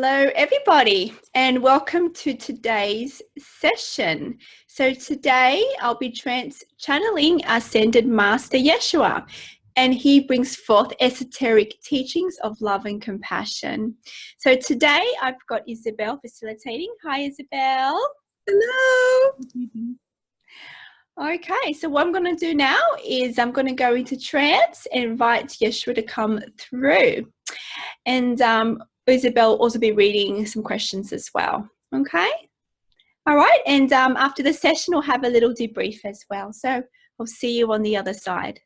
Hello, everybody, and welcome to today's session. So today I'll be channeling Ascended Master Yeshua, and he brings forth esoteric teachings of love and compassion. So today I've got Isabel facilitating. Hi, Isabel. Hello. Okay, so what I'm going to do now is I'm going to go into trance and invite Yeshua to come through. And Isabel will also be reading some questions as well. Okay? All right. And after the session, we'll have a little debrief as well. So I'll see you on the other side.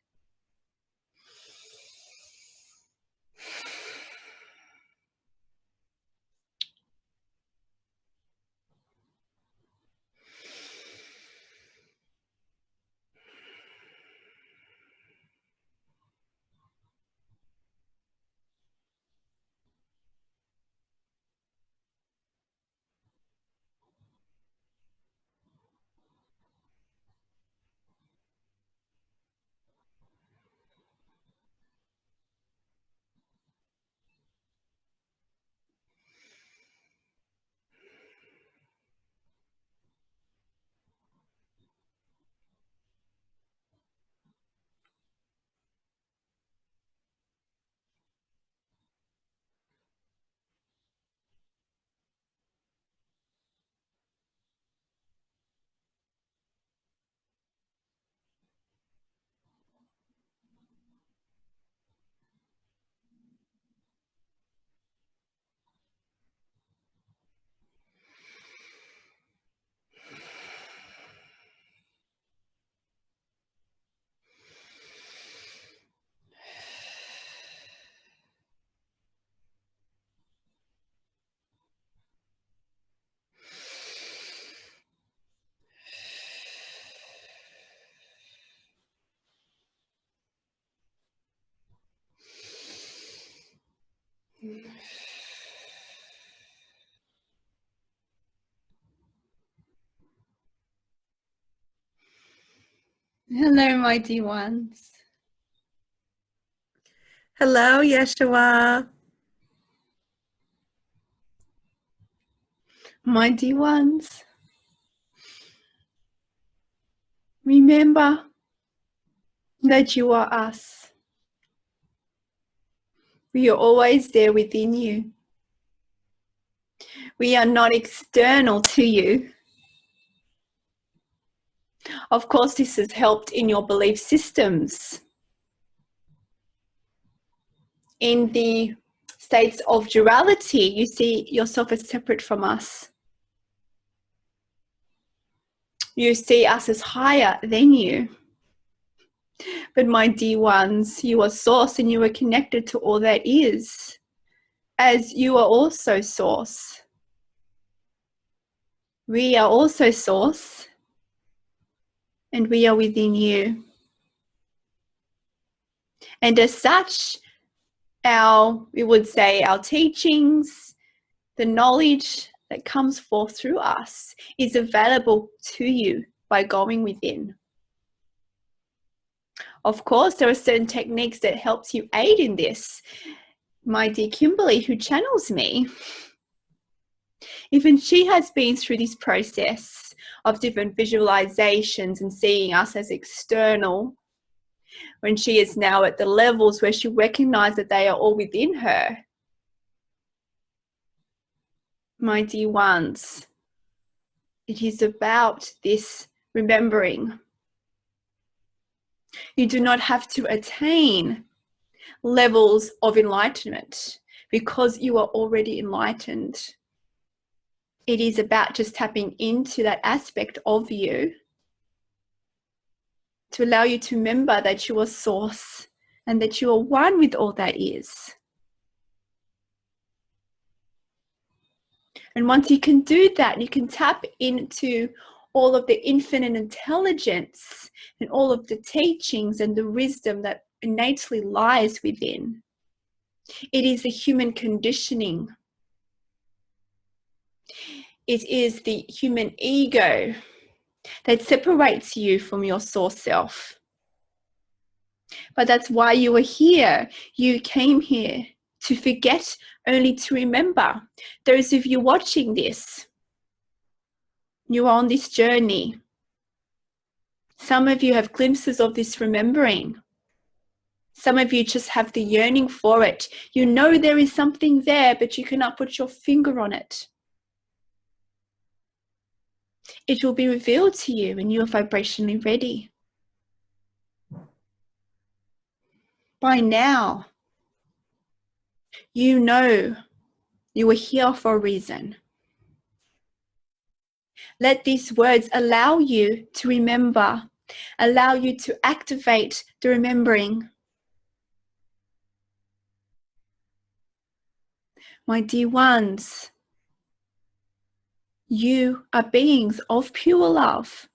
Hello, my dear ones. Hello, Yeshua. My dear ones, remember that you are us. We are always there within you. We are not external to you. Of course, this has helped in your belief systems. In the states of duality, you see yourself as separate from us. You see us as higher than you. But my dear ones, you are source and you are connected to all that is, as you are also source. We are also source, and we are within you. And as such, we would say our teachings, the knowledge that comes forth through us is available to you by going within. Of course, there are certain techniques that helps you aid in this. My dear Kimberley, who channels me, even she has been through this process of different visualizations and seeing us as external, when she is now at the levels where she recognizes that they are all within her. My dear ones, it is about this remembering. You do not have to attain levels of enlightenment because you are already enlightened. It is about just tapping into that aspect of you to allow you to remember that you are source and that you are one with all that is. And once you can do that, you can tap into all of the infinite intelligence and all of the teachings and the wisdom that innately lies within. It is the human conditioning. It is the human ego that separates you from your source self. But that's why you are here. You came here to forget, only to remember. Those of you watching this, you are on this journey. Some of you have glimpses of this remembering. Some of you just have the yearning for it. You know there is something there, but you cannot put your finger on it. It will be revealed to you when you are vibrationally ready. By now, you know you are here for a reason. Let these words allow you to remember, allow you to activate the remembering. My dear ones, you are beings of pure love.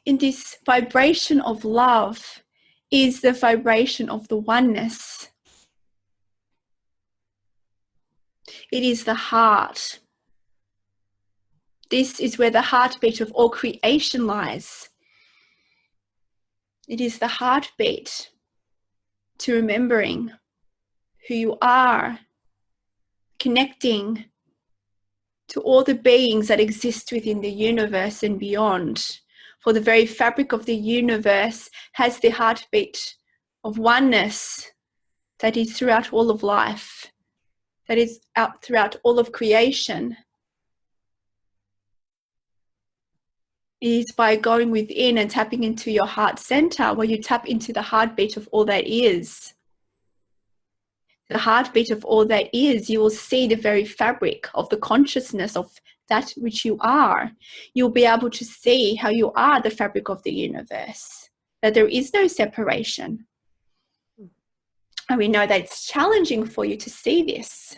In this vibration of love is the vibration of the oneness. It is the heart. This is where the heartbeat of all creation lies. It is the heartbeat to remembering who you are, connecting to all the beings that exist within the universe and beyond. For the very fabric of the universe has the heartbeat of oneness that is throughout all of life, that is out throughout all of creation. It is by going within and tapping into your heart center where you tap into the heartbeat of all that is. The heartbeat of all that is, you will see the very fabric of the consciousness of that which you are. You'll be able to see how you are the fabric of the universe, that there is no separation. And we know that it's challenging for you to see this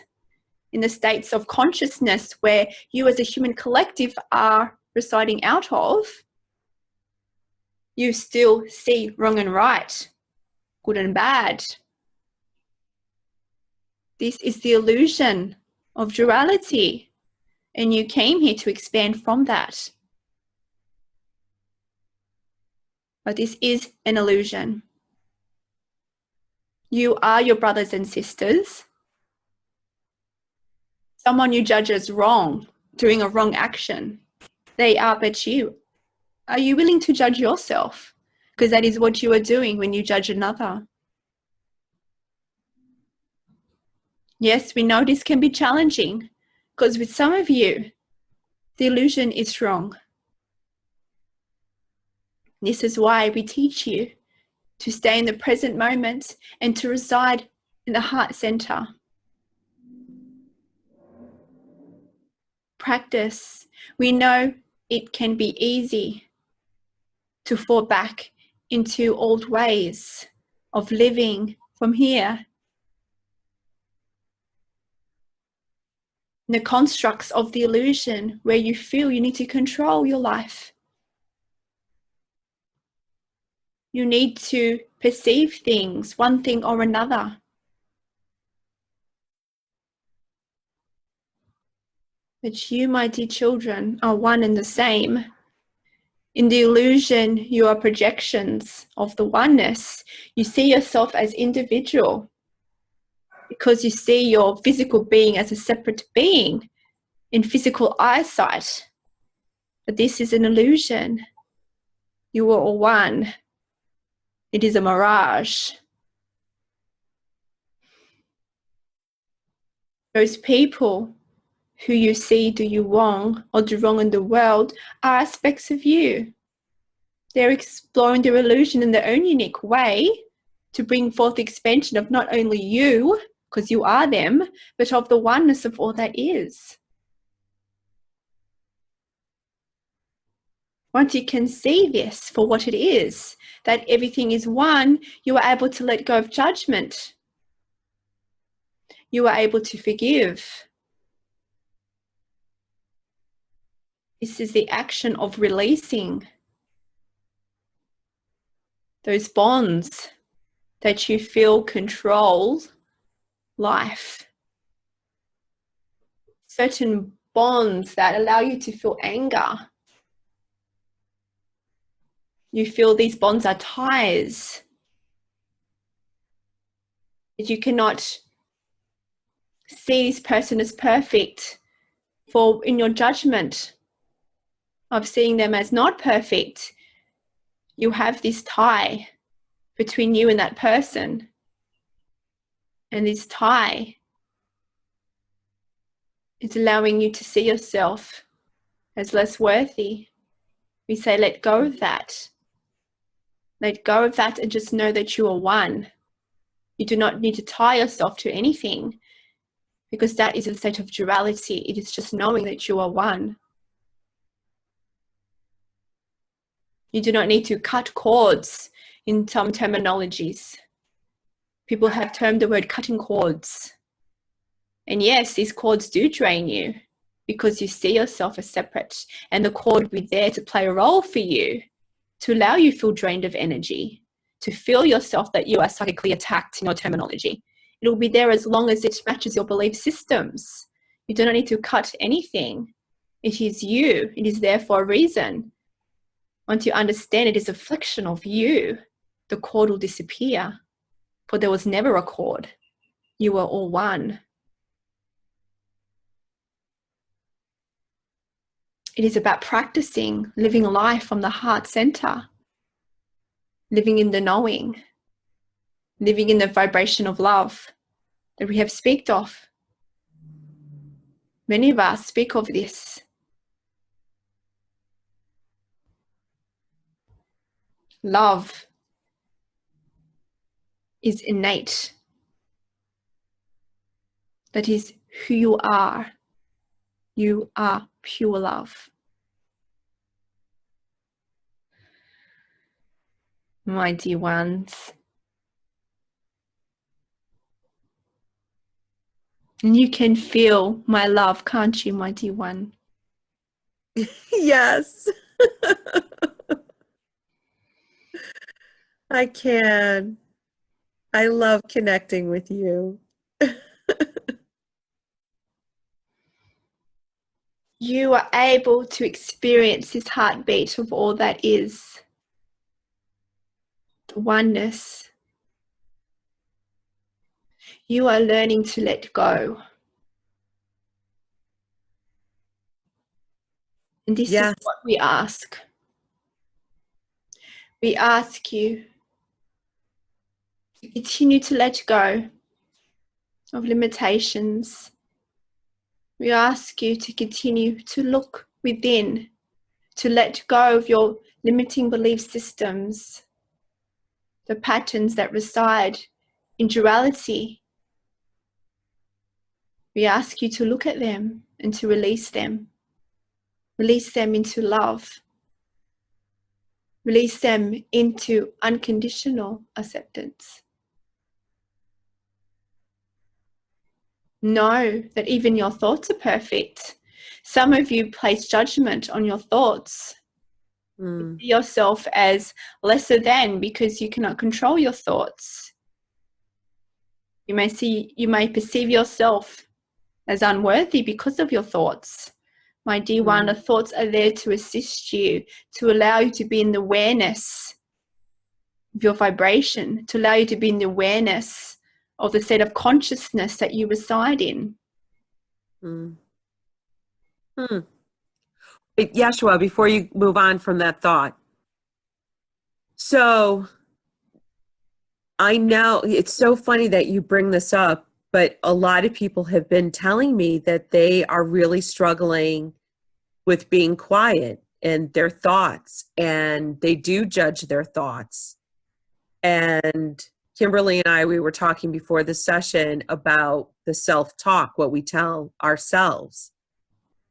in the states of consciousness where you as a human collective are residing out of. You still see wrong and right, good and bad. This is the illusion of duality, and you came here to expand from that. But this is an illusion. You are your brothers and sisters. Someone you judge as wrong, doing a wrong action, they are but you. Are you willing to judge yourself? Because that is what you are doing when you judge another. Yes, we know this can be challenging because with some of you, the illusion is wrong. This is why we teach you to stay in the present moment and to reside in the heart center. Practice. We know it can be easy to fall back into old ways of living from here. The constructs of the illusion where you feel you need to control your life. You need to perceive things, one thing or another. But you, my dear children, are one and the same. In the illusion, you are projections of the oneness. You see yourself as individual because you see your physical being as a separate being in physical eyesight. But this is an illusion. You are all one. It is a mirage. Those people who you see do you wrong or do wrong in the world are aspects of you. They're exploring their illusion in their own unique way to bring forth the expansion of not only you, because you are them, but of the oneness of all that is. Once you can see this for what it is, that everything is one, you are able to let go of judgment. You are able to forgive. This is the action of releasing those bonds that you feel control life. Certain bonds that allow you to feel anger. You feel these bonds are ties. that you cannot see this person as perfect, for in your judgment of seeing them as not perfect, you have this tie between you and that person. And this tie is allowing you to see yourself as less worthy. We say, let go of that. Let go of that and just know that you are one. You do not need to tie yourself to anything, because that is a state of duality. It is just knowing that you are one. You do not need to cut cords in some terminologies. People have termed the word cutting cords. And yes, these cords do drain you because you see yourself as separate, and the cord will be there to play a role for you, to allow you to feel drained of energy, to feel yourself that you are psychically attacked in your terminology. It will be there as long as it matches your belief systems. You do not need to cut anything. It is you. It is there for a reason. Once you understand it is a reflection of you, the cord will disappear. For there was never a cord. You were all one. It is about practicing living life from the heart center, living in the knowing, living in the vibration of love that we have speak of. Many of us speak of this. Love is innate. That is who you are. You are pure love. My dear ones. And you can feel my love, can't you, my dear one? Yes. I can. I love connecting with you. You are able to experience this heartbeat of all that is. The oneness. You are learning to let go. And this is what we ask. We ask you to continue to let go of limitations. We ask you to continue to look within, to let go of your limiting belief systems, the patterns that reside in duality. We ask you to look at them and to release them. Release them into love. Release them into unconditional acceptance. Know that even your thoughts are perfect. Some of you place judgment on your thoughts. You see yourself as lesser than because you cannot control your thoughts. You may perceive yourself as unworthy because of your thoughts. My dear one, the thoughts are there to assist you, to allow you to be in the awareness of your vibration, to allow you to be in the awareness of the state of consciousness that you reside in. Yeshua, before you move on from that thought. So I know it's so funny that you bring this up, but a lot of people have been telling me that they are really struggling with being quiet and their thoughts, and they do judge their thoughts. And Kimberley and I, we were talking before the session about the self-talk, what we tell ourselves.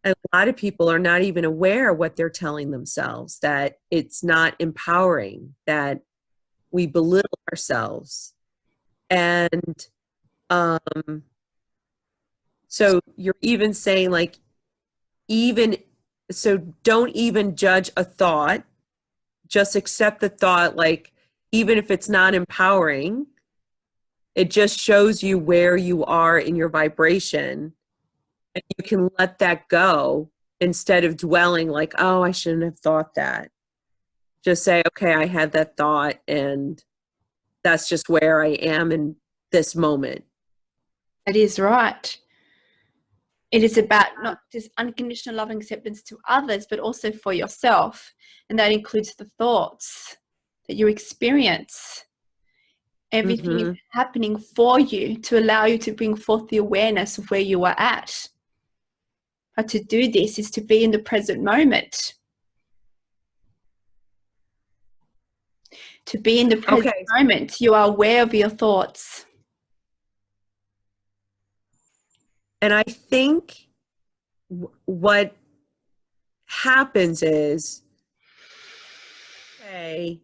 And a lot of people are not even aware what they're telling themselves, that it's not empowering, that we belittle ourselves. And so you're even saying, like, so don't even judge a thought, just accept the thought, like, even if it's not empowering, it just shows you where you are in your vibration, and you can let that go instead of dwelling like, oh, I shouldn't have thought that. Just say, okay, I had that thought and that's just where I am, and this moment. That is right. It is about not just unconditional love and acceptance to others, but also for yourself. And that includes the thoughts that you experience. Everything is happening for you to allow you to bring forth the awareness of where you are at. But to do this is to be in the present moment. To be in the present moment, you are aware of your thoughts. And I think what happens is, okay,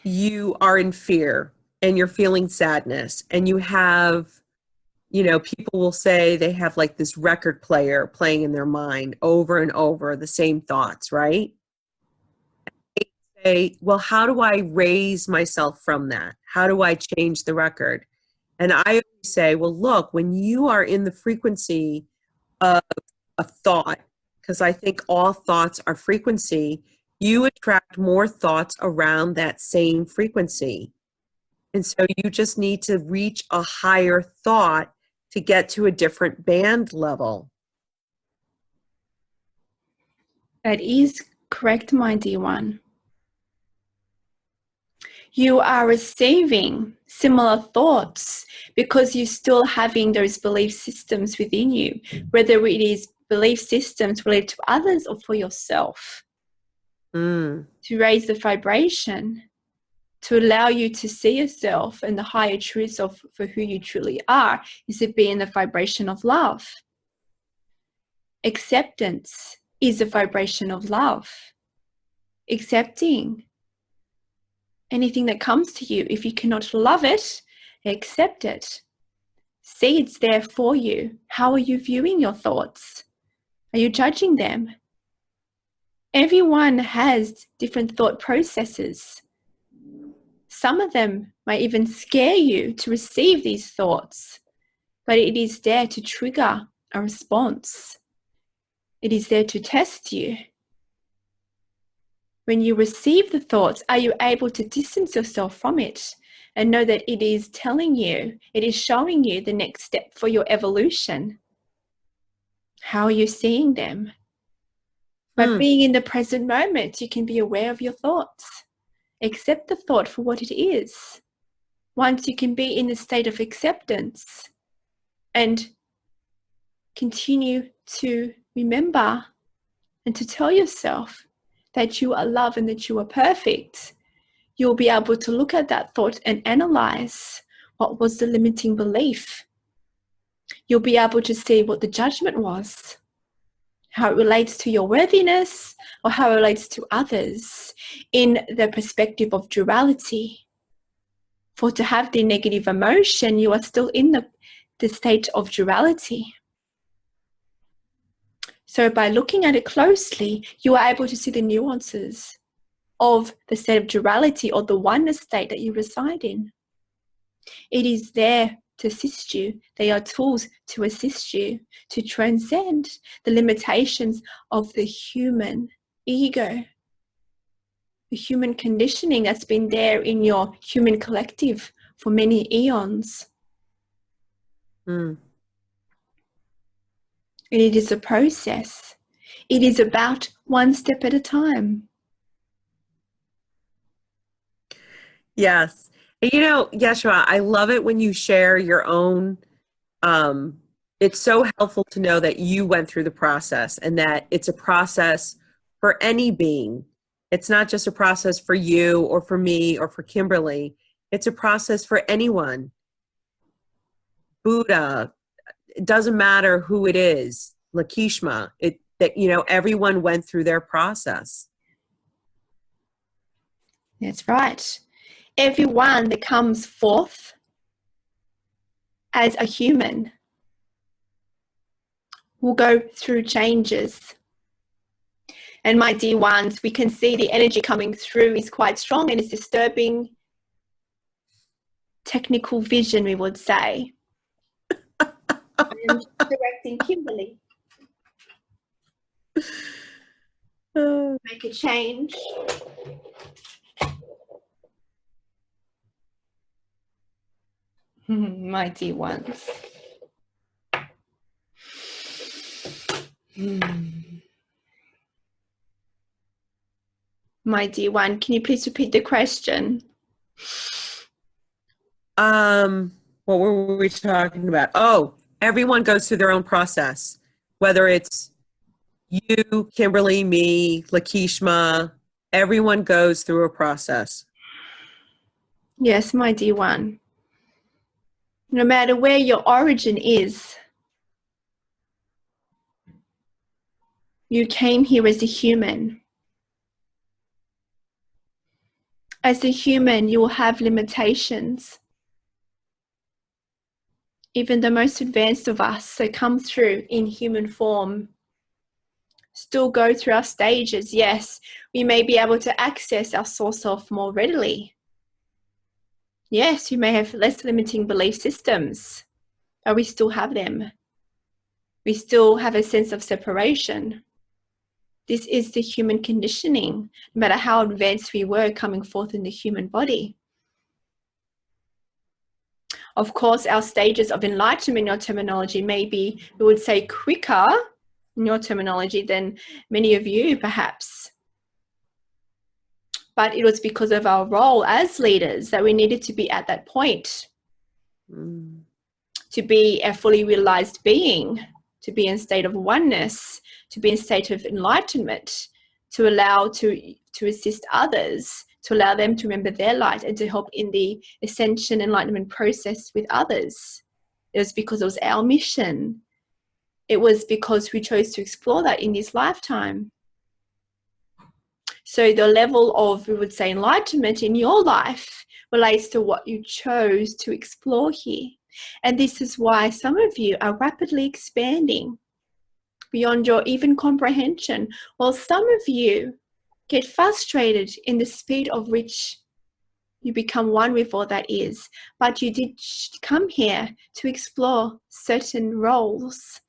you are in fear and you're feeling sadness, and you have, people will say they have like this record player playing in their mind over and over the same thoughts, right? They say, well, how do I raise myself from that? How do I change the record? And I always say, well, look, when you are in the frequency of a thought, because I think all thoughts are frequency, you attract more thoughts around that same frequency. And so you just need to reach a higher thought to get to a different band level. That is correct, my dear one. You are receiving similar thoughts because you're still having those belief systems within you, whether it is belief systems related to others or for yourself. To raise the vibration, to allow you to see yourself and the higher truths for who you truly are, is to be in the vibration of love. Acceptance is a vibration of love. Accepting anything that comes to you. If you cannot love it, accept it. See it's there for you. How are you viewing your thoughts? Are you judging them? Everyone has different thought processes. Some of them might even scare you to receive these thoughts, but it is there to trigger a response. It is there to test you. When you receive the thoughts, are you able to distance yourself from it and know that it is telling you, it is showing you the next step for your evolution? How are you seeing them? By being in the present moment, you can be aware of your thoughts. Accept the thought for what it is. Once you can be in the state of acceptance and continue to remember and to tell yourself that you are love and that you are perfect, you'll be able to look at that thought and analyze what was the limiting belief. You'll be able to see what the judgment was, how it relates to your worthiness or how it relates to others in the perspective of duality. For to have the negative emotion, you are still in the state of duality. So by looking at it closely, you are able to see the nuances of the state of duality or the oneness state that you reside in. It is there to assist you. They are tools to assist you to transcend the limitations of the human ego, the human conditioning that's been there in your human collective for many eons. And it is a process. It is about one step at a time. Yes. And Yeshua, I love it when you share your own. It's so helpful to know that you went through the process and that it's a process for any being. It's not just a process for you or for me or for Kimberly. It's a process for anyone. Buddha, it doesn't matter who it is. Lakishma, everyone went through their process. That's right. Everyone that comes forth as a human will go through changes. And my dear ones, we can see the energy coming through is quite strong and it's disturbing technical vision, we would say. I'm directing Kimberley. Make a change. My dear ones. My dear one, can you please repeat the question? What were we talking about? Oh, everyone goes through their own process, whether it's you, Kimberly, me, Lakishma, everyone goes through a process. Yes, my dear one. No matter where your origin is, you came here as a human. As a human, you will have limitations. Even the most advanced of us that come through in human form still go through our stages. Yes, we may be able to access our source self more readily. Yes, we may have less limiting belief systems, but we still have them. We still have a sense of separation. This is the human conditioning, no matter how advanced we were coming forth in the human body. Of course, our stages of enlightenment in your terminology may be, we would say, quicker in your terminology than many of you, perhaps. But it was because of our role as leaders that we needed to be at that point, to be a fully realized being, to be in a state of oneness, to be in a state of enlightenment, to allow to assist others, to allow them to remember their light and to help in the ascension enlightenment process with others. It was because it was our mission. It was because we chose to explore that in this lifetime. So the level of, we would say, enlightenment in your life relates to what you chose to explore here. And this is why some of you are rapidly expanding beyond your even comprehension, while some of you get frustrated in the speed of which you become one with all that is. But you did come here to explore certain roles.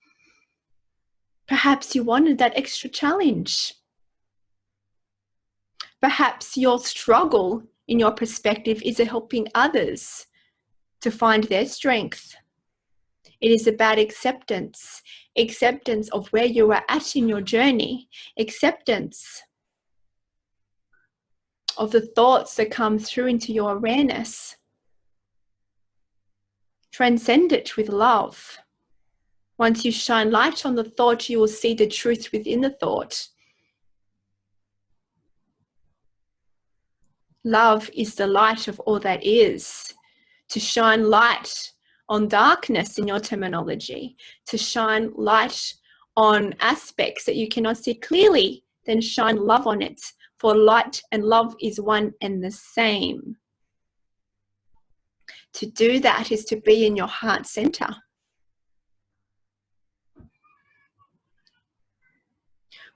Perhaps you wanted that extra challenge. Perhaps your struggle in your perspective is helping others to find their strength. It is about acceptance of where you are at in your journey, acceptance of the thoughts that come through into your awareness. Transcend it with love. Once you shine light on the thought, you will see the truth within the thought. Love is the light of all that is. To shine light on darkness in your terminology, to shine light on aspects that you cannot see clearly, then shine love on it. For light and love is one and the same. To do that is to be in your heart center.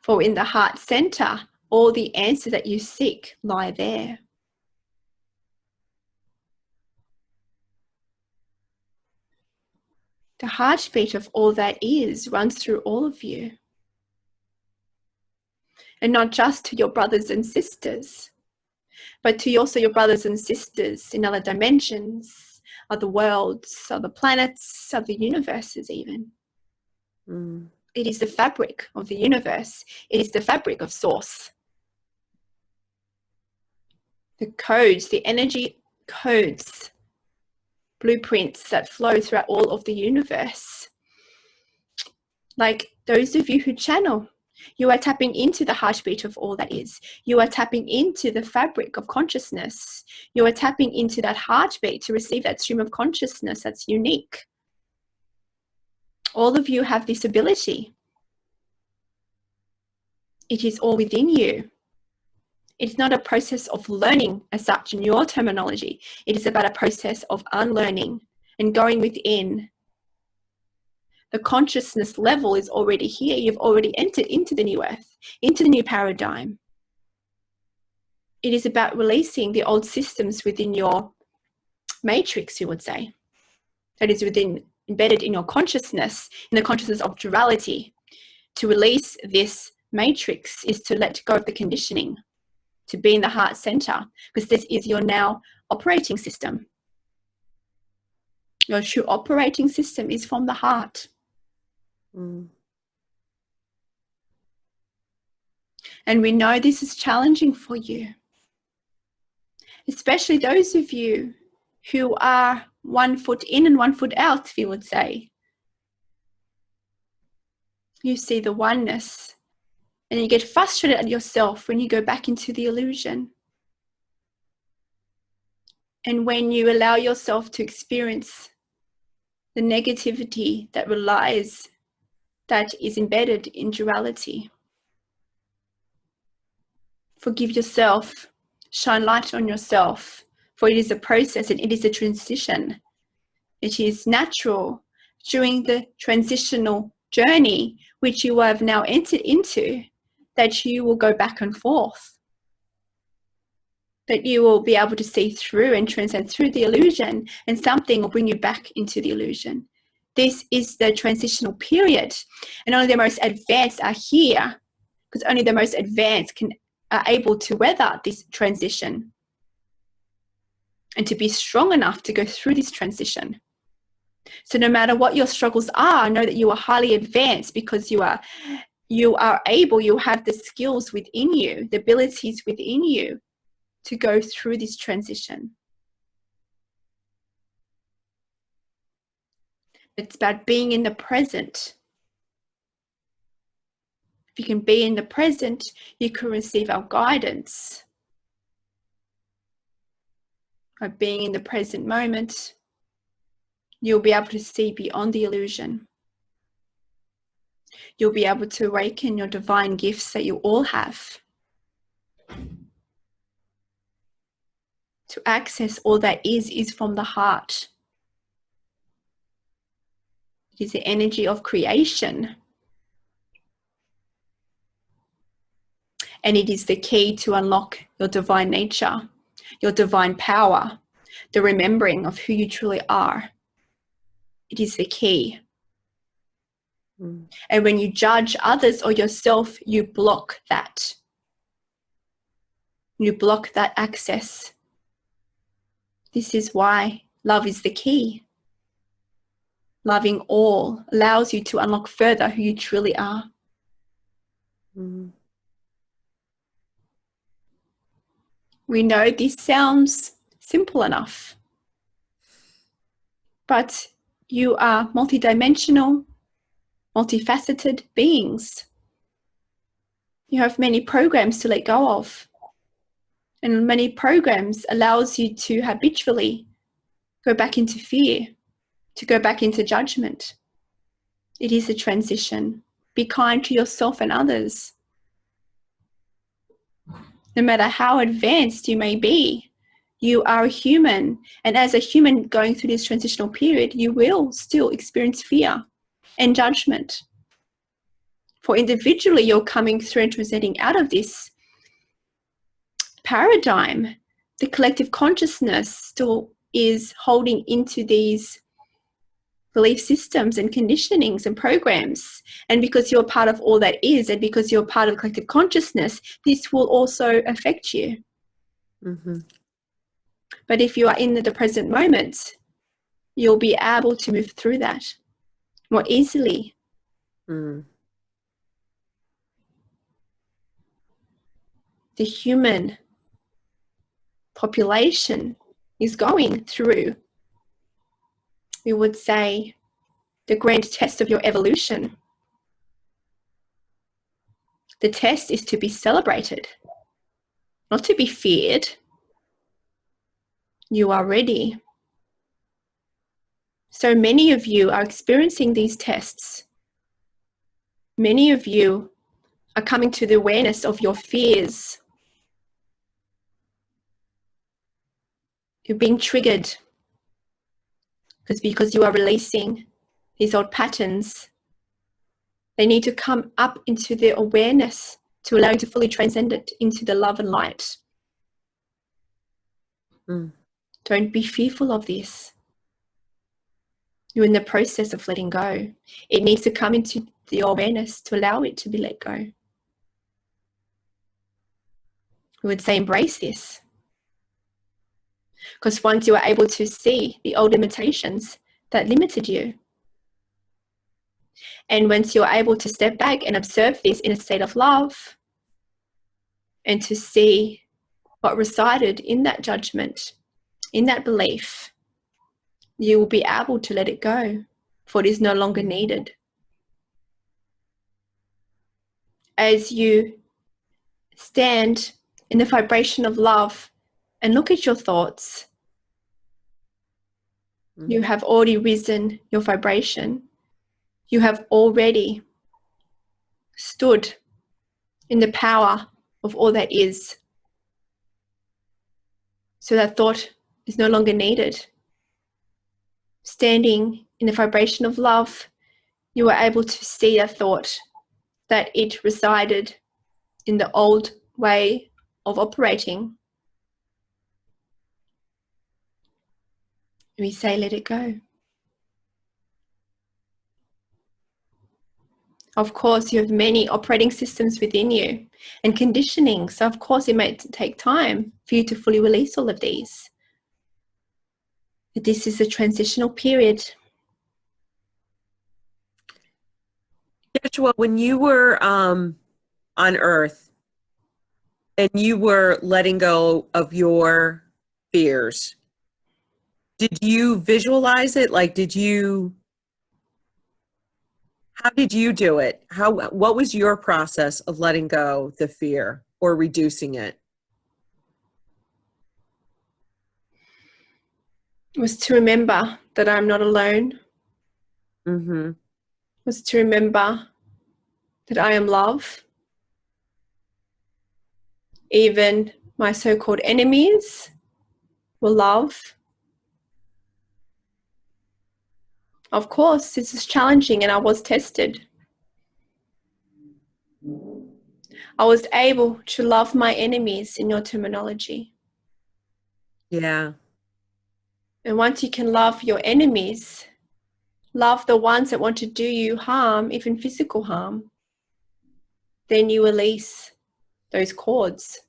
For in the heart center, all the answers that you seek lie there. The heartbeat of all that is runs through all of you. And not just to your brothers and sisters, but to also your brothers and sisters in other dimensions, other worlds, other planets, other universes even. It is the fabric of the universe. It is the fabric of source. The codes, the energy codes, blueprints that flow throughout all of the universe. Like those of you who channel, you are tapping into the heartbeat of all that is. You are tapping into the fabric of consciousness. You are tapping into that heartbeat to receive that stream of consciousness that's unique. All of you have this ability. It is all within you. It's not a process of learning as such in your terminology. It is about a process of unlearning and going within. The consciousness level is already here. You've already entered into the new earth, into the new paradigm. It is about releasing the old systems within your matrix, you would say, that is embedded in your consciousness, in the consciousness of duality. To release this matrix is to let go of the conditioning, to be in the heart center, because this is your now operating system. Your true operating system is from the heart. And we know this is challenging for you, especially those of you who are 1 foot in and 1 foot out, if you would say. You see the oneness, and you get frustrated at yourself when you go back into the illusion. And when you allow yourself to experience the negativity that relies, that is embedded in duality. Forgive yourself, shine light on yourself, for it is a process and it is a transition. It is natural during the transitional journey which you have now entered into that you will go back and forth, that you will be able to see through and transcend through the illusion, and something will bring you back into the illusion. This is the transitional period, and only the most advanced are here, because only the most advanced are able to weather this transition and to be strong enough to go through this transition. So no matter what your struggles are, know that you are highly advanced, because you are able, you have the skills within you, the abilities within you to go through this transition. It's about being in the present. If you can be in the present, you can receive our guidance. By being in the present moment, you'll be able to see beyond the illusion. You'll be able to awaken your divine gifts that you all have, to access all that is from the heart. It is the energy of creation. And it is the key to unlock your divine nature, your divine power, the remembering of who you truly are. It is the key. And when you judge others or yourself, you block that. You block that access. This is why love is the key. Loving all allows you to unlock further who you truly are. We know this sounds simple enough, but you are multidimensional, multifaceted beings. You have many programs to let go of, and many programs allows you to habitually go back into fear, to go back into judgment. It is a transition. Be kind to yourself and others. No matter how advanced you may be, you are a human. And as a human going through this transitional period, you will still experience fear and judgment. For individually, you're coming through and transcending out of this paradigm. The collective consciousness still is holding into these belief systems and conditionings and programs. And because you're part of all that is, and because you're part of collective consciousness, this will also affect you. But if you are in the present moment, you'll be able to move through that more easily. The human population is going through, we would say, the grand test of your evolution. The test is to be celebrated, not to be feared. You are ready. So many of you are experiencing these tests. Many of you are coming to the awareness of your fears. You're being triggered because you are releasing these old patterns. They need to come up into the awareness to allow you to fully transcend it into the love and light. Don't be fearful of this. You're in the process of letting go. It needs to come into the awareness to allow it to be let go. We would say embrace this. Because once you are able to see the old limitations, that limited you. And once you're able to step back and observe this in a state of love, and to see what resided in that judgment, in that belief, you will be able to let it go, for it is no longer needed. As you stand in the vibration of love and look at your thoughts, you have already risen your vibration. You have already stood in the power of all that is. So that thought is no longer needed. Standing in the vibration of love, you are able to see that thought, that it resided in the old way of operating. We say, let it go. Of course, you have many operating systems within you and conditioning. So of course, it may take time for you to fully release all of these. But this is a transitional period. Yeshua, when you were on Earth and you were letting go of your fears, did you visualize it? Like, how did you do it? What was your process of letting go the fear or reducing it? Was to remember that I'm not alone. Mm-hmm. Was to remember that I am love. Even my so-called enemies were love. Of course, this is challenging and I was tested. I was able to love my enemies in your terminology. Yeah. And once you can love your enemies, love the ones that want to do you harm, even physical harm, then you release those cords.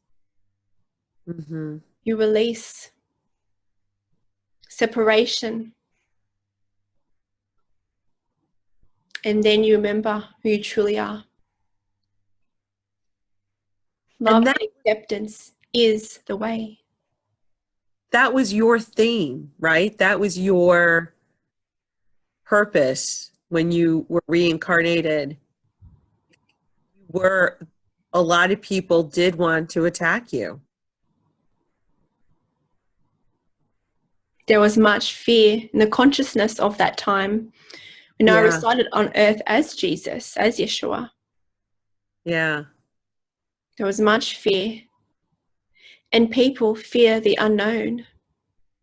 Mm-hmm. You release separation. And then you remember who you truly are. Love and acceptance is the way. That was your theme, right? That was your purpose when you were reincarnated. A lot of people did want to attack you. There was much fear in the consciousness of that time when I resided on earth as Jesus, as Yeshua. Yeah. There was much fear. And people fear the unknown.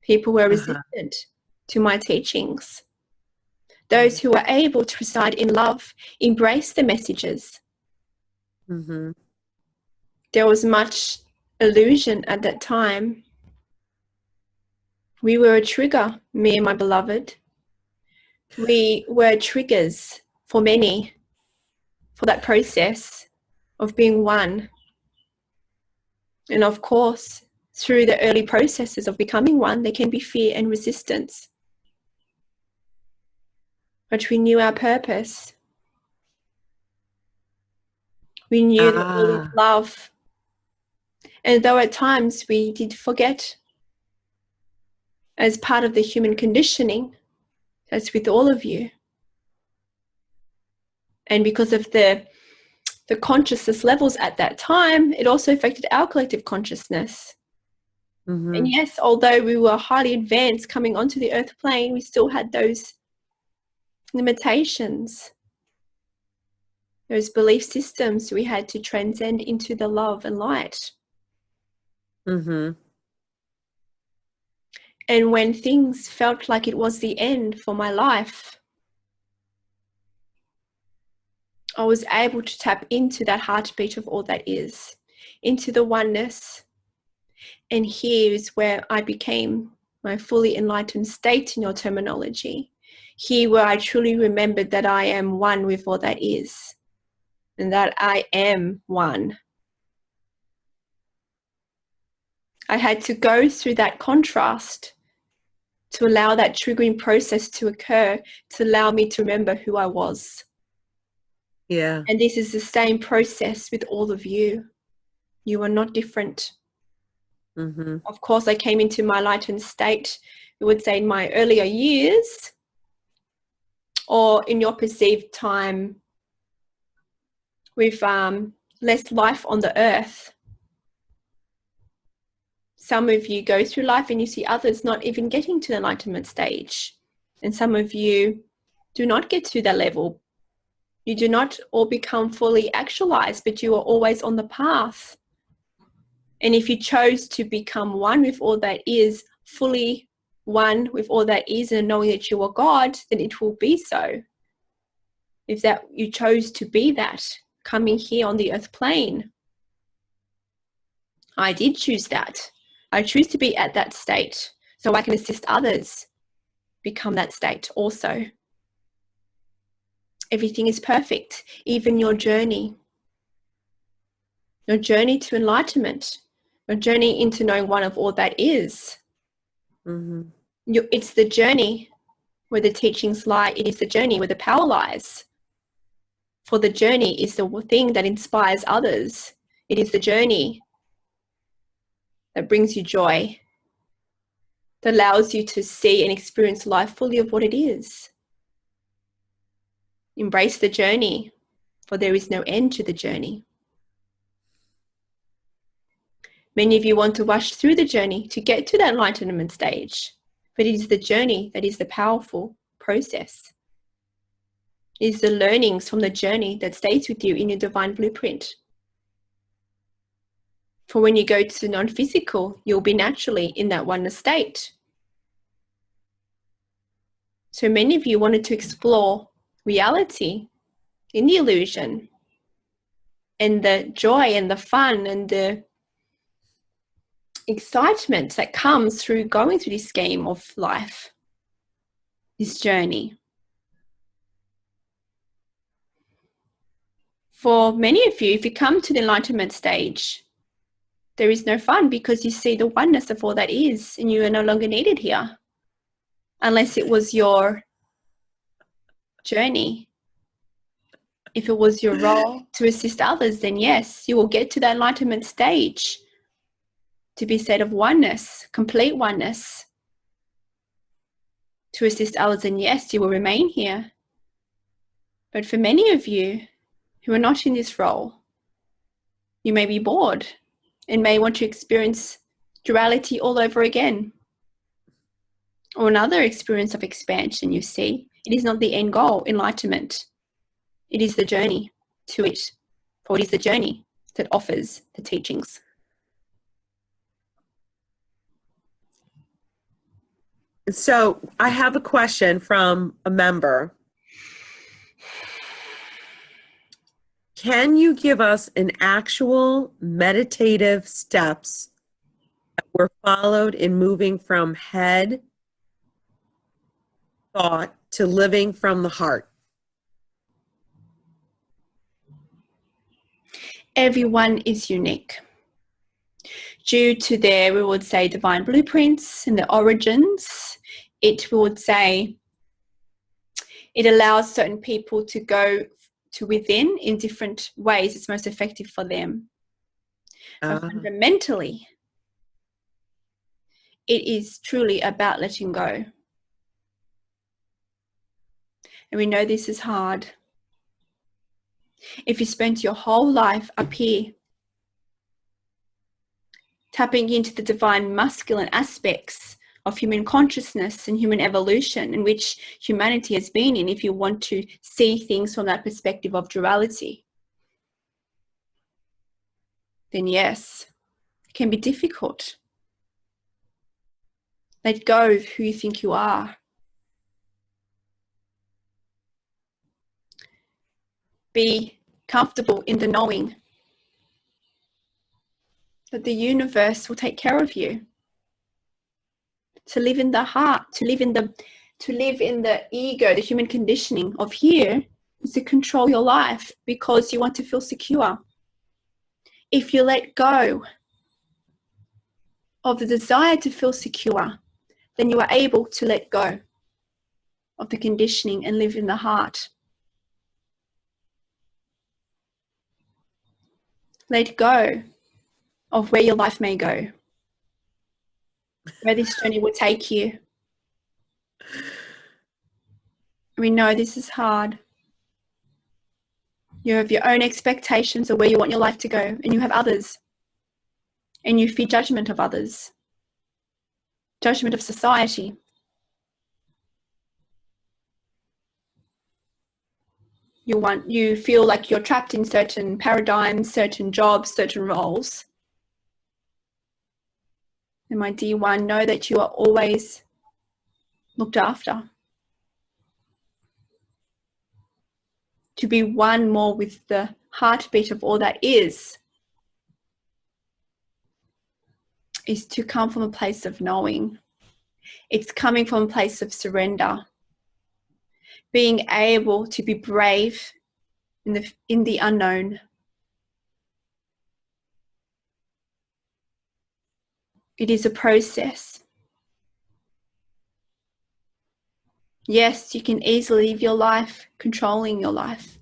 People were resistant to my teachings. Those who were able to reside in love embraced the messages. Mm-hmm. There was much illusion at that time. We were a trigger, me and my beloved. We were triggers for many for that process of being one. And of course, through the early processes of becoming one, there can be fear and resistance. But we knew our purpose. We knew that we would love. And though at times we did forget, as part of the human conditioning, that's with all of you. And because of the consciousness levels at that time, it also affected our collective consciousness. Mm-hmm. And yes, although we were highly advanced coming onto the earth plane, we still had those limitations, those belief systems we had to transcend into the love and light. Mm-hmm. And when things felt like it was the end for my life, I was able to tap into that heartbeat of all that is, into the oneness. And here is where I became my fully enlightened state in your terminology. Here where I truly remembered that I am one with all that is, and that I am one. I had to go through that contrast to allow that triggering process to occur, to allow me to remember who I was. Yeah. And this is the same process with all of you. You are not different. Mm-hmm. Of course, I came into my enlightened state, we would say, in my earlier years, or in your perceived time with less life on the earth. Some of you go through life and you see others not even getting to the enlightenment stage. And some of you do not get to that level. You do not all become fully actualized, but you are always on the path. And if you chose to become one with all that is, fully one with all that is, and knowing that you are God, then it will be so. If that you chose to be that, coming here on the earth plane. I did choose that. I choose to be at that state so I can assist others become that state also. Everything is perfect, even your journey. Your journey to enlightenment, your journey into knowing one of all that is. Mm-hmm. It's the journey where the teachings lie. It is the journey where the power lies. For the journey is the thing that inspires others. It is the journey that brings you joy, that allows you to see and experience life fully of what it is. Embrace the journey, for there is no end to the journey. Many of you want to rush through the journey to get to that enlightenment stage, but it is the journey that is the powerful process. It is the learnings from the journey that stays with you in your divine blueprint. For when you go to non-physical, you'll be naturally in that oneness state. So many of you wanted to explore reality in the illusion and the joy and the fun and the excitement that comes through going through this game of life, this journey. For many of you, if you come to the enlightenment stage, there is no fun because you see the oneness of all that is and you are no longer needed here. Unless it was your journey. If it was your role to assist others, then yes, you will get to that enlightenment stage to be a state of oneness, complete oneness, to assist others, and yes, you will remain here. But for many of you who are not in this role, you may be bored and may want to experience duality all over again. Or another experience of expansion, you see. It is not the end goal, enlightenment. It is the journey to it. For it is the journey that offers the teachings. So I have a question from a member. Can you give us an actual meditative steps that were followed in moving from head thought to living from the heart? Everyone is unique. Due to their, we would say, divine blueprints and their origins, it would say it allows certain people to go to within in different ways. It's most effective for them. But fundamentally, it is truly about letting go. And we know this is hard. If you spent your whole life up here, tapping into the divine masculine aspects of human consciousness and human evolution in which humanity has been in, if you want to see things from that perspective of duality, then yes, it can be difficult. Let go of who you think you are. Be comfortable in the knowing that the universe will take care of you. To live in the heart, to live in the ego, the human conditioning of here, is to control your life because you want to feel secure. If you let go of the desire to feel secure, then you are able to let go of the conditioning and live in the heart. Let go of where your life may go, where this journey will take you. We know this is hard. You have your own expectations of where you want your life to go, and you have others. And you fear judgment of others, judgment of society. You feel like you're trapped in certain paradigms, certain jobs, certain roles. And my dear one, know that you are always looked after. To be one more with the heartbeat of all that is to come from a place of knowing. It's coming from a place of surrender. Being able to be brave in the unknown. It is a process. Yes, you can easily live your life controlling your life,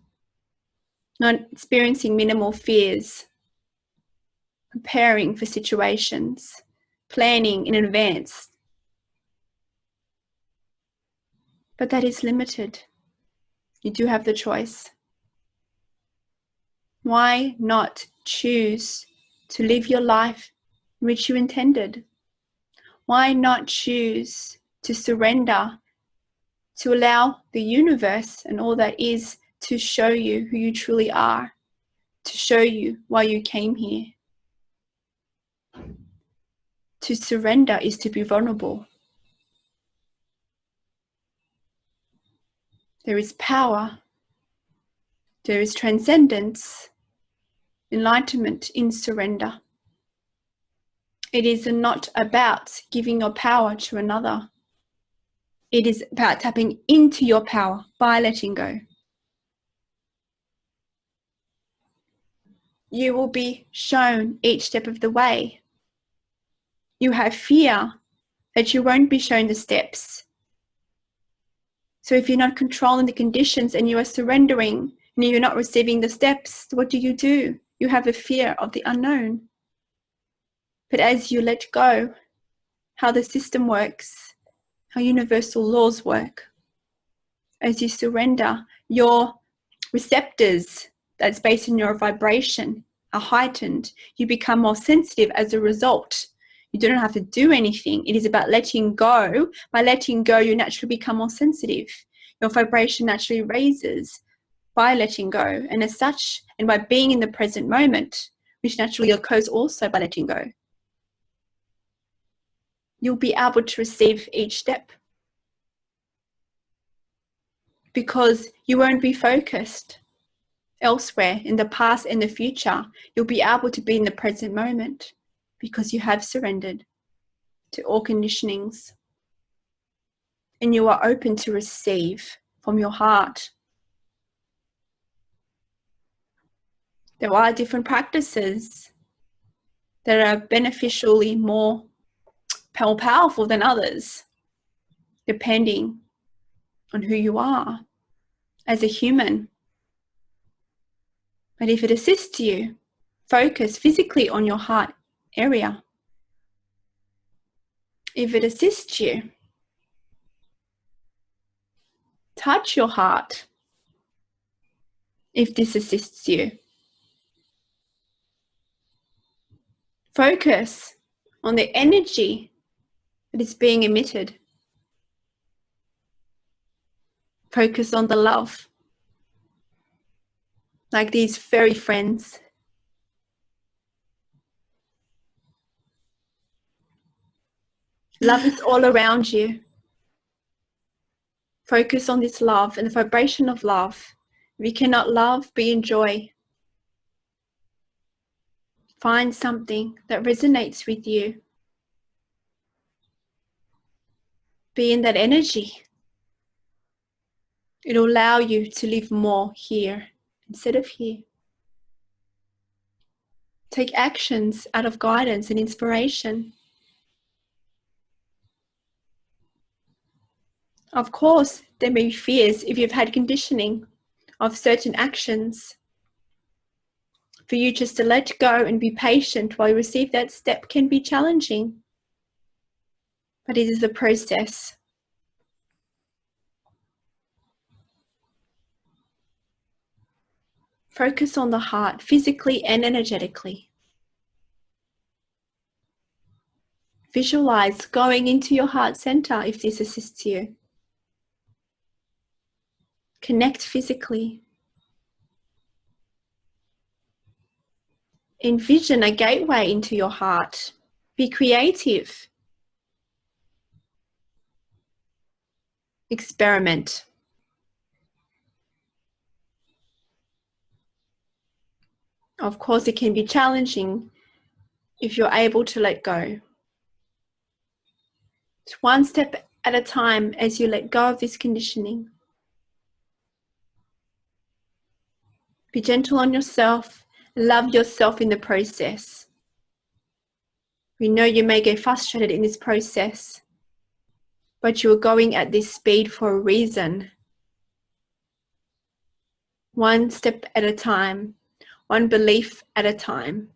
not experiencing minimal fears, preparing for situations, planning in advance. But that is limited. You do have the choice. Why not choose to live your life which you intended? Why not choose to surrender, to allow the universe and all that is to show you who you truly are, to show you why you came here? To surrender is to be vulnerable. There is power. There is transcendence, enlightenment in surrender. It is not about giving your power to another. It is about tapping into your power by letting go. You will be shown each step of the way. You have fear that you won't be shown the steps. So if you're not controlling the conditions and you are surrendering and you're not receiving the steps, what do? You have a fear of the unknown. But as you let go, how the system works, how universal laws work, as you surrender, your receptors that's based on your vibration are heightened. You become more sensitive as a result. You don't have to do anything. It is about letting go. By letting go, you naturally become more sensitive. Your vibration naturally raises by letting go. And as such, and by being in the present moment, which naturally occurs also by letting go, you'll be able to receive each step. Because you won't be focused elsewhere in the past and the future. You'll be able to be in the present moment because you have surrendered to all conditionings and you are open to receive from your heart. There are different practices that are beneficially more powerful than others, depending on who you are as a human. But if it assists you, focus physically on your heart area. If it assists you, touch your heart. If this assists you, focus on the energy that is being emitted. Focus on the love. Like these fairy friends. Love is all around you. Focus on this love and the vibration of love. If you cannot love, be in joy. Find something that resonates with you. Be in that energy. It'll allow you to live more here instead of here. Take actions out of guidance and inspiration. Of course, there may be fears if you've had conditioning of certain actions. For you just to let go and be patient while you receive that step can be challenging. But it is a process. Focus on the heart, physically and energetically. Visualize going into your heart center if this assists you. Connect physically. Envision a gateway into your heart. Be creative. Experiment. Of course, it can be challenging if you're able to let go. It's one step at a time as you let go of this conditioning. Be gentle on yourself. Love yourself in the process. We know you may get frustrated in this process, but you are going at this speed for a reason. One step at a time, one belief at a time.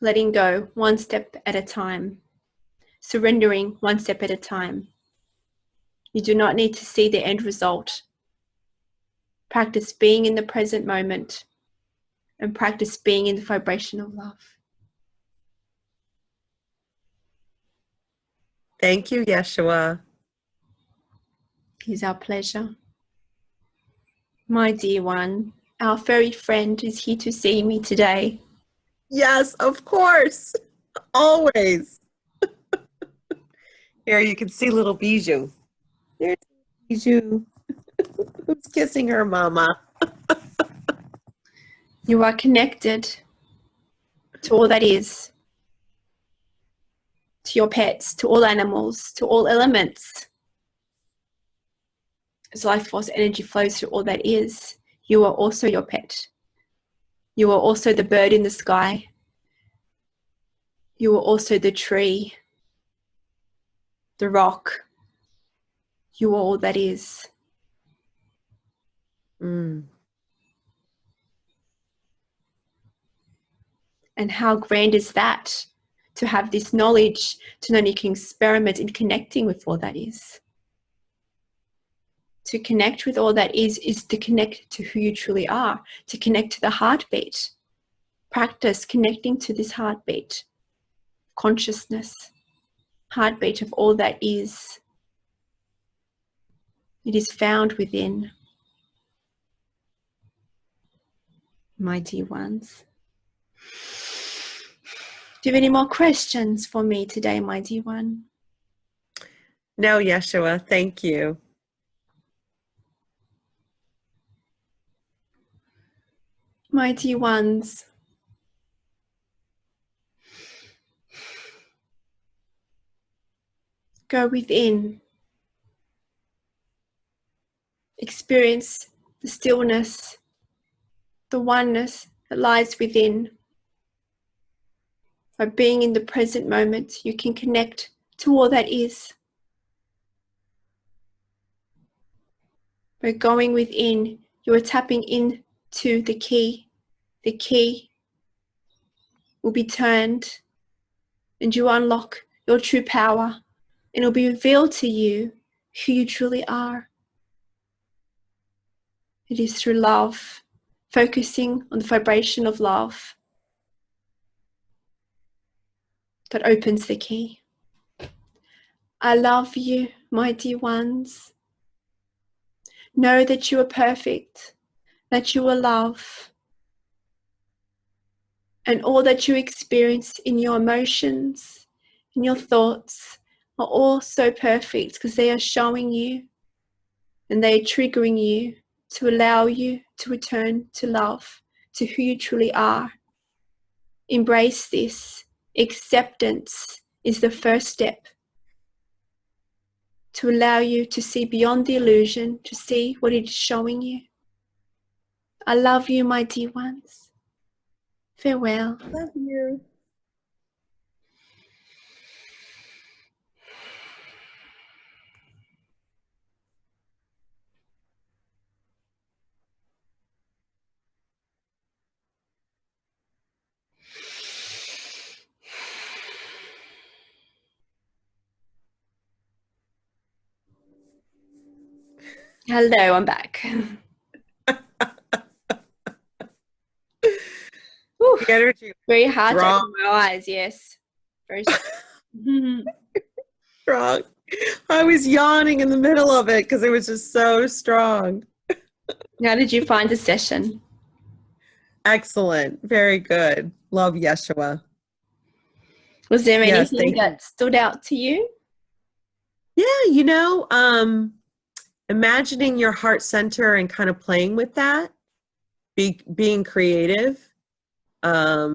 Letting go one step at a time. Surrendering one step at a time. You do not need to see the end result. Practice being in the present moment and practice being in the vibration of love. Thank you, Yeshua. It is our pleasure. My dear one, our furry friend is here to see me today. Yes, of course. Always. Here you can see little Bijou. There's Bijou. Who's kissing her mama? You are connected to all that is, to your pets, to all animals, to all elements. As life force energy flows through all that is, you are also your pet. You are also the bird in the sky. You are also the tree, the rock. You are all that is. Mm. And how grand is that, to have this knowledge, to know you can experiment in connecting with all that is. To connect with all that is to connect to who you truly are, to connect to the heartbeat. Practice connecting to this heartbeat, consciousness, heartbeat of all that is. It is found within. My dear ones. Do you have any more questions for me today, my dear one? No, Yeshua, thank you. My dear ones, go within. Experience the stillness, the oneness that lies within. By being in the present moment, you can connect to all that is. By going within, you are tapping into the key. The key will be turned and you unlock your true power, and it will be revealed to you who you truly are. It is through love, focusing on the vibration of love, that opens the key. I love you, my dear ones. Know that you are perfect, that you are love, and all that you experience in your emotions, in your thoughts, are all so perfect because they are showing you and they are triggering you to allow you to return to love, to who you truly are. Embrace this. Acceptance is the first step to allow you to see beyond the illusion, to see what it is showing you. I love you, my dear ones. Farewell. Love you. Hello, I'm back. Whew, The energy very hard to strong, open my eyes, yes. Very strong. strong. I was yawning in the middle of it because it was just so strong. How did you find the session? Excellent. Very good. Love Yeshua. Was there Yes, anything thank you. that stood out to you? Yeah, imagining your heart center and kind of playing with that, being creative. I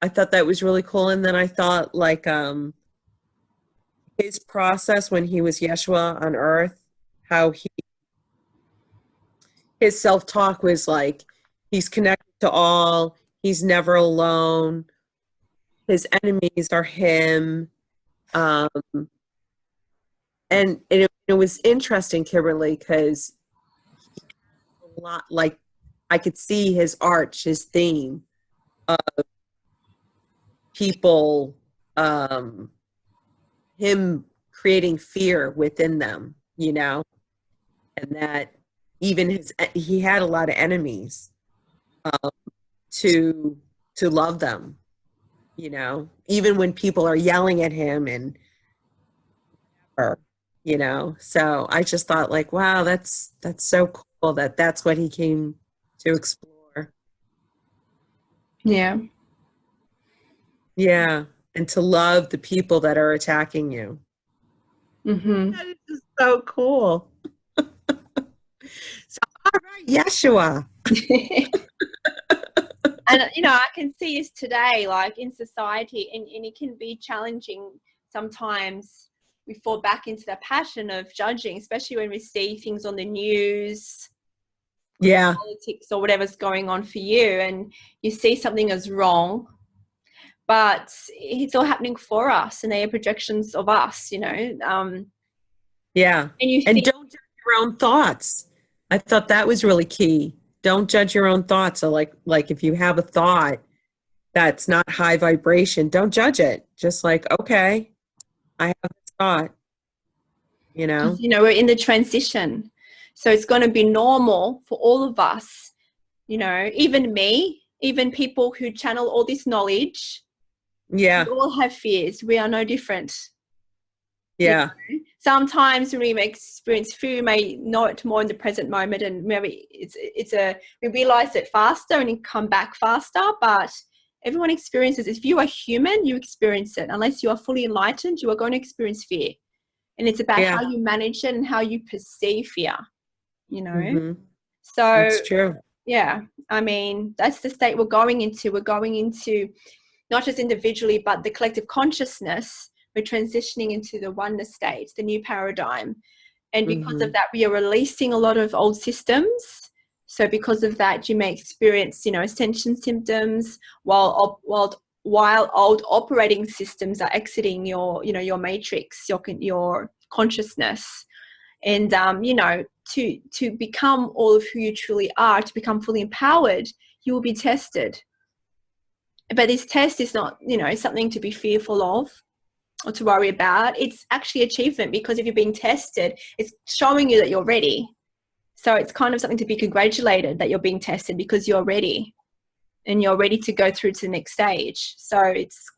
thought that was really cool. And then I thought like his process when he was Yeshua on earth, how his self-talk was like he's connected to all, he's never alone, his enemies are him. Um, and it was interesting, Kimberly, because a lot like I could see his arch, his theme of people, him creating fear within them, and that even he had a lot of enemies to love them, even when people are yelling at him and her, so I just thought like, wow, that's so cool that that's what he came to explore. Yeah. Yeah, and to love the people that are attacking you. Mm-hmm. That is just so cool. So, all right, Yeshua. And I can see this today, like in society, and it can be challenging sometimes. We fall back into the passion of judging, especially when we see things on the news, Yeah, politics, or whatever's going on for you, and you see something as wrong, but it's all happening for us, and they are projections of us, yeah. and you And think, don't judge your own thoughts. I thought that was really key. Don't judge your own thoughts. So like if you have a thought that's not high vibration, don't judge it. Just like, okay, I have this thought, you know? we're in the transition, so it's going to be normal for all of us, even me, even people who channel all this knowledge. We Yeah, all have fears. We are no different. yeah, Sometimes when we experience fear, we may know it more in the present moment, and maybe we realize it faster and it come back faster. But everyone experiences. If you are human, you experience it. Unless you are fully enlightened, you are going to experience fear, and it's about yeah. how you manage it and how you perceive fear. Mm-hmm. So It's true. yeah, I mean, that's the state we're going into. We're going into not just individually, but the collective consciousness. We're transitioning into the oneness state, the new paradigm. And because Mm-hmm. of that, we are releasing a lot of old systems. So because of that, you may experience, ascension symptoms while old operating systems are exiting your matrix, your consciousness. And, to become all of who you truly are, to become fully empowered, you will be tested. But this test is not, something to be fearful of or to worry about. It's actually achievement, because if you're being tested, it's showing you that you're ready. So it's kind of something to be congratulated that you're being tested, because you're ready and you're ready to go through to the next stage. So it's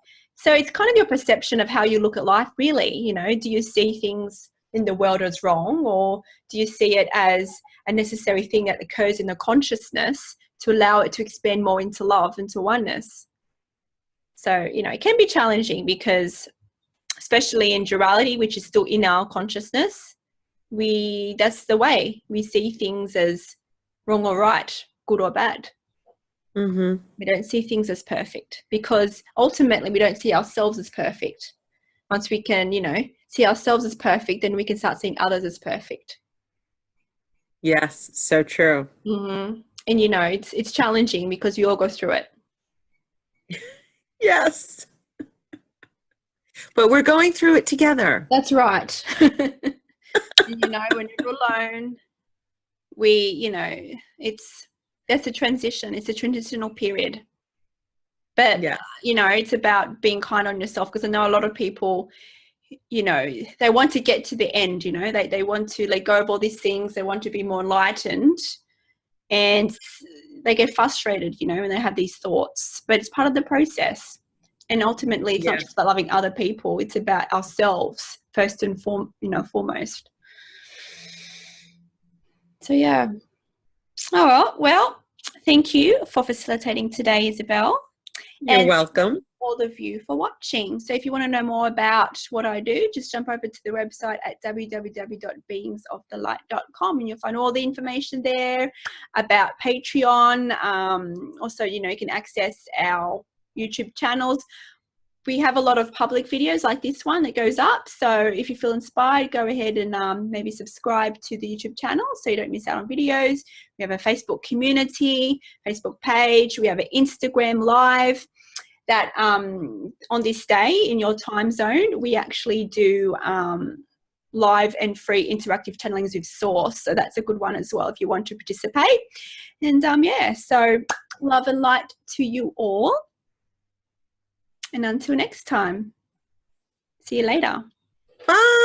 kind of your perception of how you look at life, really. Do you see things in the world as wrong, or do you see it as a necessary thing that occurs in the consciousness to allow it to expand more into love, into oneness? So, it can be challenging because, especially in duality, which is still in our consciousness, that's the way we see things as wrong or right, good or bad. Mm-hmm. We don't see things as perfect, because ultimately we don't see ourselves as perfect. Once we can, see ourselves as perfect, then we can start seeing others as perfect. Yes, so true. Mm-hmm. And it's challenging because we all go through it. Yes. But we're going through it together. That's right. And, we're never alone. That's a transition. It's a transitional period. But, Yeah. it's about being kind on yourself, because I know a lot of people you know, they want to get to the end, you know, they want to let go of all these things. They want to be more enlightened, and they get frustrated, you know, when they have these thoughts, but it's part of the process. And ultimately it's not just about loving other people, it's about ourselves first and foremost. So yeah. Oh, well, thank you for facilitating today, Isabel. You're welcome. All of you for watching. So if you want to know more about what I do, just jump over to the website at www.beingsofthelight.com, and you'll find all the information there about Patreon. Also, you know, you can access our YouTube channels. We have a lot of public videos like this one that goes up. So if you feel inspired, go ahead and maybe subscribe to the YouTube channel so you don't miss out on videos. We have a Facebook community, Facebook page. We have an Instagram live that on this day in your time zone, we actually do live and free interactive channelings with Source. So that's a good one as well if you want to participate. And yeah, so love and light to you all. And until next time, see you later. Bye.